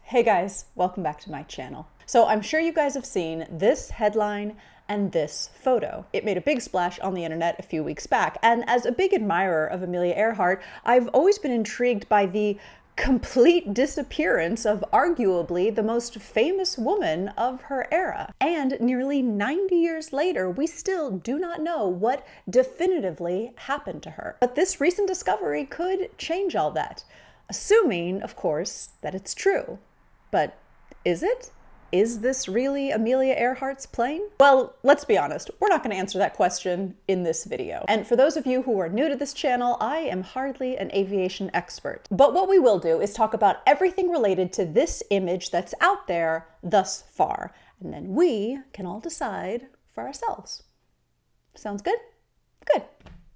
Hey guys, welcome back to my channel. So I'm sure you guys have seen this headline and this photo. It made a big splash on the internet a few weeks back, and as a big admirer of Amelia Earhart, I've always been intrigued by the complete disappearance of arguably the most famous woman of her era. And nearly 90 years later, we still do not know what definitively happened to her. But this recent discovery could change all that, assuming, of course, that it's true. But is it? Is this really Amelia Earhart's plane? Well, let's be honest, we're not going to answer that question in this video. And for those of you who are new to this channel, I am hardly an aviation expert. But what we will do is talk about everything related to this image that's out there thus far. And then we can all decide for ourselves. Sounds good? Good.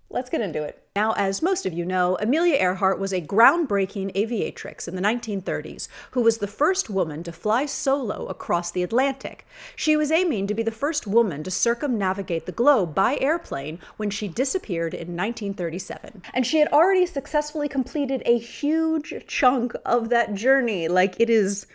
Let's get into it. Now, as most of you know, Amelia Earhart was a groundbreaking aviatrix in the 1930s who was the first woman to fly solo across the Atlantic. She was aiming to be the first woman to circumnavigate the globe by airplane when she disappeared in 1937. And she had already successfully completed a huge chunk of that journey. Like, it is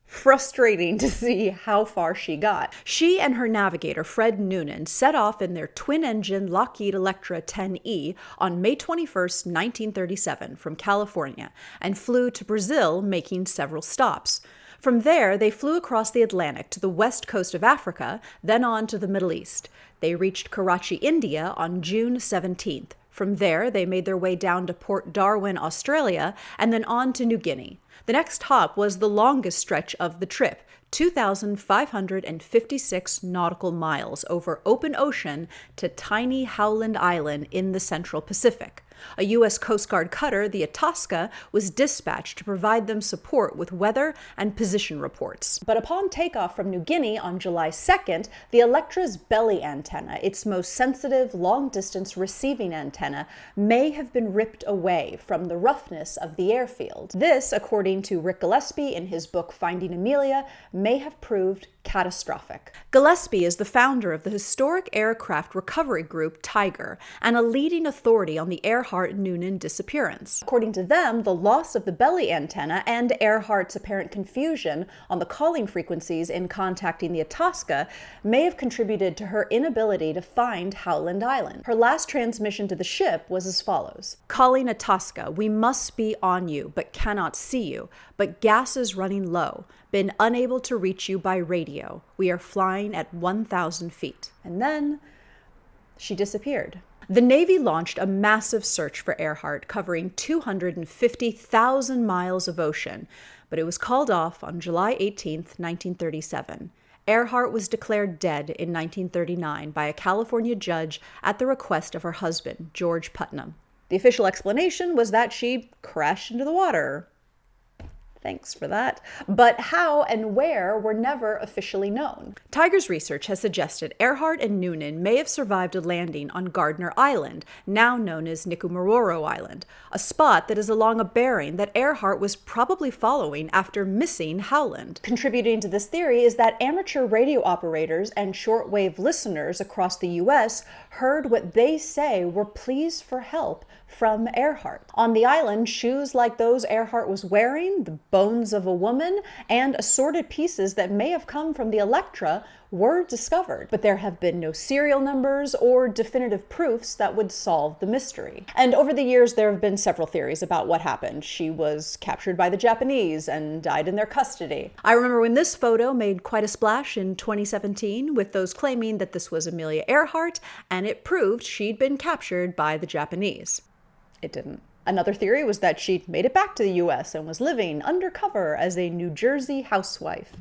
frustrating to see how far she got. She and her navigator, Fred Noonan, set off in their twin-engine Lockheed Electra 10E on May 21st, 1937 from California and flew to Brazil, making several stops. From there, they flew across the Atlantic to the west coast of Africa, then on to the Middle East. They reached Karachi, India on June 17th. From there, they made their way down to Port Darwin, Australia, and then on to New Guinea. The next hop was the longest stretch of the trip, 2,556 nautical miles over open ocean to tiny Howland Island in the Central Pacific. A U.S. Coast Guard cutter, the Itasca, was dispatched to provide them support with weather and position reports. But upon takeoff from New Guinea on July 2nd, the Electra's belly antenna, its most sensitive long-distance receiving antenna, may have been ripped away from the roughness of the airfield. This, according to Rick Gillespie in his book Finding Amelia, may have proved catastrophic. Gillespie is the founder of the historic aircraft recovery group Tiger and a leading authority on the Earhart-Noonan disappearance. According to them, the loss of the belly antenna and Earhart's apparent confusion on the calling frequencies in contacting the Itasca may have contributed to her inability to find Howland Island. Her last transmission to the ship was as follows: "Calling Itasca, we must be on you, but cannot see you, but gas is running low. Been unable to reach you by radio. We are flying at 1,000 feet. And then she disappeared. The Navy launched a massive search for Earhart, covering 250,000 miles of ocean, but it was called off on July 18, 1937. Earhart was declared dead in 1939 by a California judge at the request of her husband, George Putnam. The official explanation was that she crashed into the water. Thanks for that. But how and where were never officially known. Tiger's research has suggested Earhart and Noonan may have survived a landing on Gardner Island, now known as Nikumaroro Island, a spot that is along a bearing that Earhart was probably following after missing Howland. Contributing to this theory is that amateur radio operators and shortwave listeners across the U.S. heard what they say were pleas for help from Earhart. On the island, shoes like those Earhart was wearing, the bones of a woman, and assorted pieces that may have come from the Electra were discovered, but there have been no serial numbers or definitive proofs that would solve the mystery. And over the years, there have been several theories about what happened. She was captured by the Japanese and died in their custody. I remember when this photo made quite a splash in 2017, with those claiming that this was Amelia Earhart, and it proved she'd been captured by the Japanese. It didn't. Another theory was that she'd made it back to the US and was living undercover as a New Jersey housewife.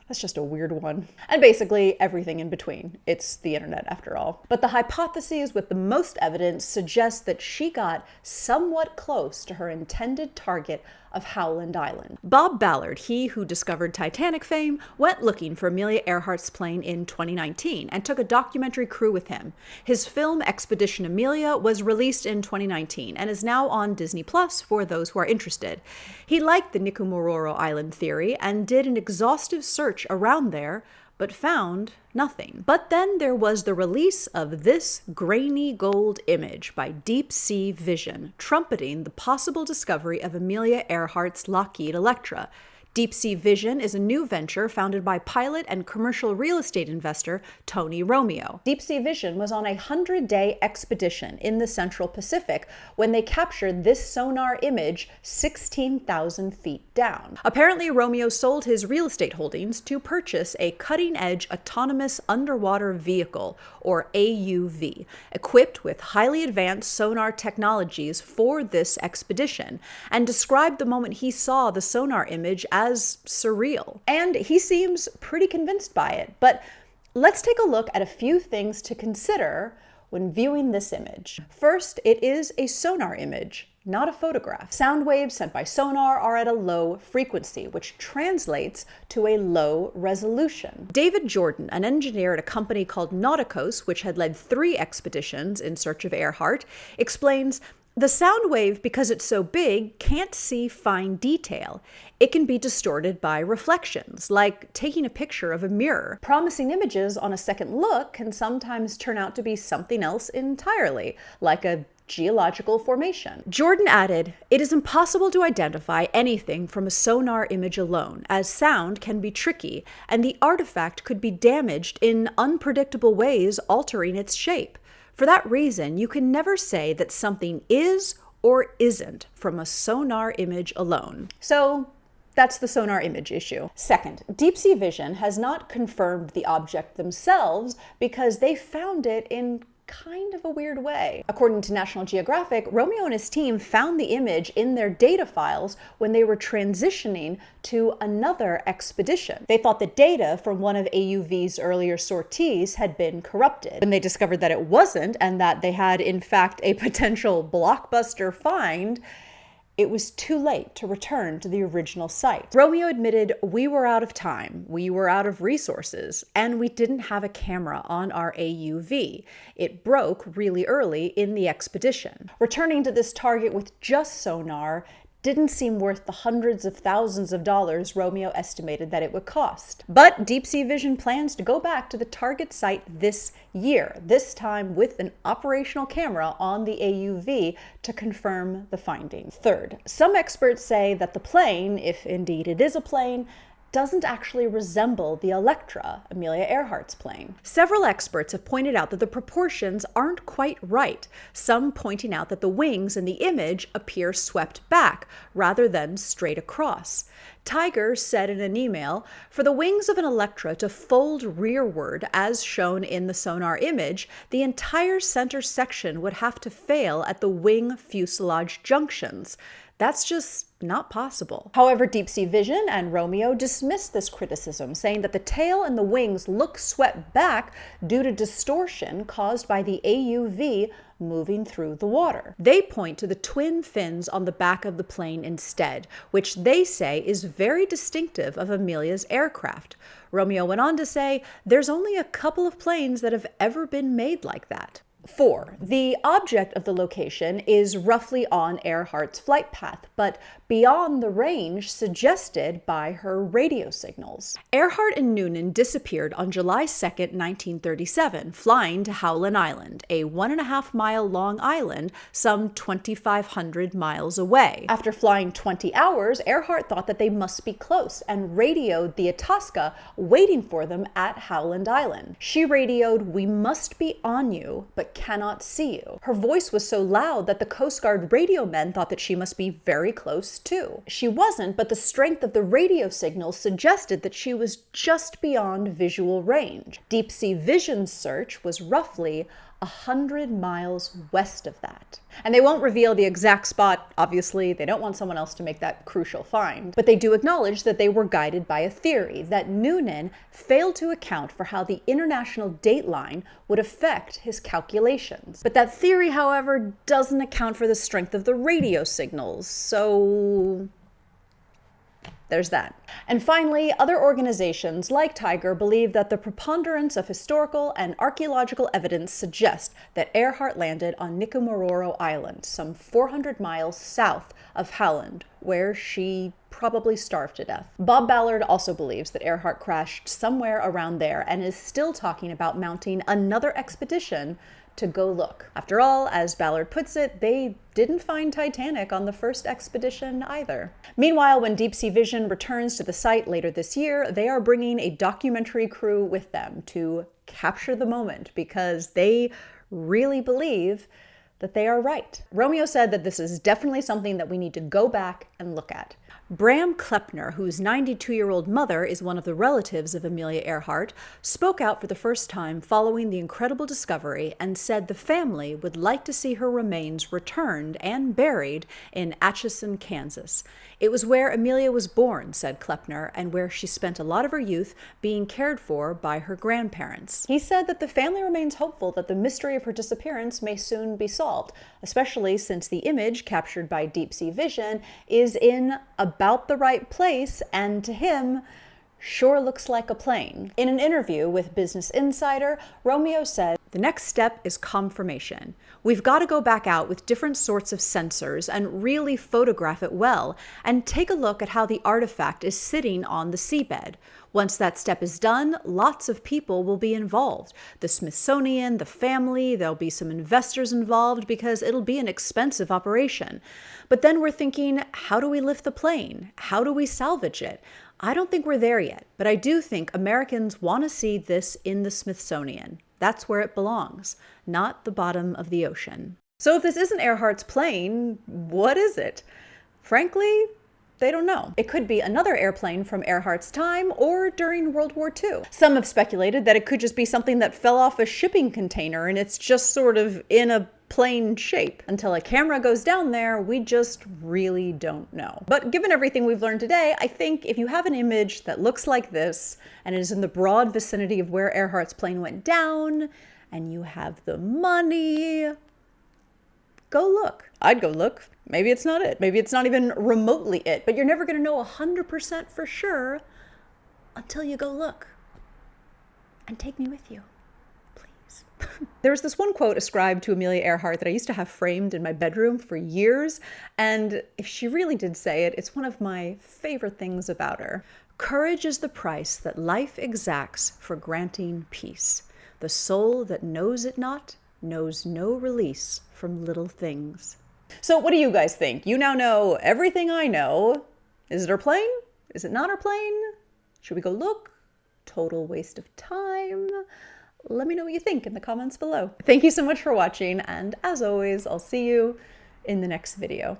That's just a weird one. And basically everything in between. It's the internet after all. But the hypotheses with the most evidence suggest that she got somewhat close to her intended target of Howland Island. Bob Ballard, he who discovered Titanic fame, went looking for Amelia Earhart's plane in 2019 and took a documentary crew with him. His film Expedition Amelia was released in 2019 and is now on Disney Plus for those who are interested. He liked the Nikumaroro Island theory and did an exhaustive search around there, but found nothing. But then there was the release of this grainy gold image by Deep Sea Vision, trumpeting the possible discovery of Amelia Earhart's Lockheed Electra, Deep-sea vision is a new venture founded by pilot and commercial real estate investor Tony Romeo. Deep-sea vision was on a 100-day expedition in the Central Pacific when they captured this sonar image 16,000 feet down. Apparently, Romeo sold his real estate holdings to purchase a cutting-edge autonomous underwater vehicle, or AUV, equipped with highly advanced sonar technologies for this expedition, and described the moment he saw the sonar image as surreal. And he seems pretty convinced by it. But let's take a look at a few things to consider when viewing this image. First, it is a sonar image, not a photograph. Sound waves sent by sonar are at a low frequency, which translates to a low resolution. David Jordan, an engineer at a company called Nauticos, which had led 3 expeditions in search of Earhart, explains, "The sound wave, because it's so big, can't see fine detail. It can be distorted by reflections, like taking a picture of a mirror. Promising images on a second look can sometimes turn out to be something else entirely, like a geological formation." Jordan added, "It is impossible to identify anything from a sonar image alone, as sound can be tricky, and the artifact could be damaged in unpredictable ways, altering its shape. For that reason, you can never say that something is or isn't from a sonar image alone." So that's the sonar image issue. Second, deep-sea vision has not confirmed the object themselves because they found it in kind of a weird way. According to National Geographic, Romeo and his team found the image in their data files when they were transitioning to another expedition. They thought the data from one of AUV's earlier sorties had been corrupted. When they discovered that it wasn't, and that they had in fact a potential blockbuster find, it was too late to return to the original site. Romeo admitted, "We were out of time, we were out of resources, and we didn't have a camera on our AUV. It broke really early in the expedition. Returning to this target with just sonar didn't seem worth the hundreds of thousands of dollars Romeo estimated that it would cost." But deep-sea vision plans to go back to the target site this year, this time with an operational camera on the AUV to confirm the finding. Third, some experts say that the plane, if indeed it is a plane, doesn't actually resemble the Electra, Amelia Earhart's plane. Several experts have pointed out that the proportions aren't quite right, some pointing out that the wings in the image appear swept back rather than straight across. Tiger said in an email, "For the wings of an Electra to fold rearward as shown in the sonar image, the entire center section would have to fail at the wing fuselage junctions. That's just not possible." However, deep-sea vision and Romeo dismissed this criticism, saying that the tail and the wings look swept back due to distortion caused by the AUV moving through the water. They point to the twin fins on the back of the plane instead, which they say is very distinctive of Amelia's aircraft. Romeo went on to say, "There's only a couple of planes that have ever been made like that." 4. The object of the location is roughly on Earhart's flight path, but beyond the range suggested by her radio signals. Earhart and Noonan disappeared on July 2, 1937, flying to Howland Island, a 1.5-mile long island some 2,500 miles away. After flying 20 hours, Earhart thought that they must be close and radioed the Itasca, waiting for them at Howland Island. She radioed, "We must be on you, but cannot see you." Her voice was so loud that the Coast Guard radio men thought that she must be very close too. She wasn't, but the strength of the radio signals suggested that she was just beyond visual range. Deep-sea vision search was roughly 100 miles west of that. And they won't reveal the exact spot, obviously. They don't want someone else to make that crucial find. But they do acknowledge that they were guided by a theory, that Noonan failed to account for how the international dateline would affect his calculations. But that theory, however, doesn't account for the strength of the radio signals, so there's that. And finally, other organizations like Tiger believe that the preponderance of historical and archaeological evidence suggests that Earhart landed on Nikumaroro Island, some 400 miles south of Howland, where she probably starved to death. Bob Ballard also believes that Earhart crashed somewhere around there and is still talking about mounting another expedition to go look. After all, as Ballard puts it, they didn't find Titanic on the first expedition either. Meanwhile, when Deep Sea Vision returns to the site later this year, they are bringing a documentary crew with them to capture the moment because they really believe that they are right. Romeo said that this is definitely something that we need to go back and look at. Bram Klepner, whose 92-year-old mother is one of the relatives of Amelia Earhart, spoke out for the first time following the incredible discovery and said the family would like to see her remains returned and buried in Atchison, Kansas. It was where Amelia was born, said Klepner, and where she spent a lot of her youth being cared for by her grandparents. He said that the family remains hopeful that the mystery of her disappearance may soon be solved, especially since the image captured by Deep Sea Vision is in about the right place and to him sure looks like a plane. In an interview with Business Insider, Romeo said, "The next step is confirmation. We've got to go back out with different sorts of sensors and really photograph it well and take a look at how the artifact is sitting on the seabed. Once that step is done, lots of people will be involved. The Smithsonian, the family, there'll be some investors involved because it'll be an expensive operation. But then we're thinking, how do we lift the plane? How do we salvage it? I don't think we're there yet, but I do think Americans want to see this in the Smithsonian. That's where it belongs, not the bottom of the ocean." So if this isn't Earhart's plane, what is it? Frankly, they don't know. It could be another airplane from Earhart's time or during World War II. Some have speculated that it could just be something that fell off a shipping container and it's just sort of in a plane shape. Until a camera goes down there, we just really don't know. But given everything we've learned today, I think if you have an image that looks like this and is in the broad vicinity of where Earhart's plane went down, and you have the money, go look. I'd go look. Maybe it's not it. Maybe it's not even remotely it, but you're never going to know 100% for sure until you go look. And take me with you. There's this one quote ascribed to Amelia Earhart that I used to have framed in my bedroom for years, and if she really did say it, it's one of my favorite things about her. "Courage is the price that life exacts for granting peace. The soul that knows it not knows no release from little things." So what do you guys think? You now know everything I know. Is it our plane? Is it not our plane? Should we go look? Total waste of time. Let me know what you think in the comments below. Thank you so much for watching, and as always, I'll see you in the next video.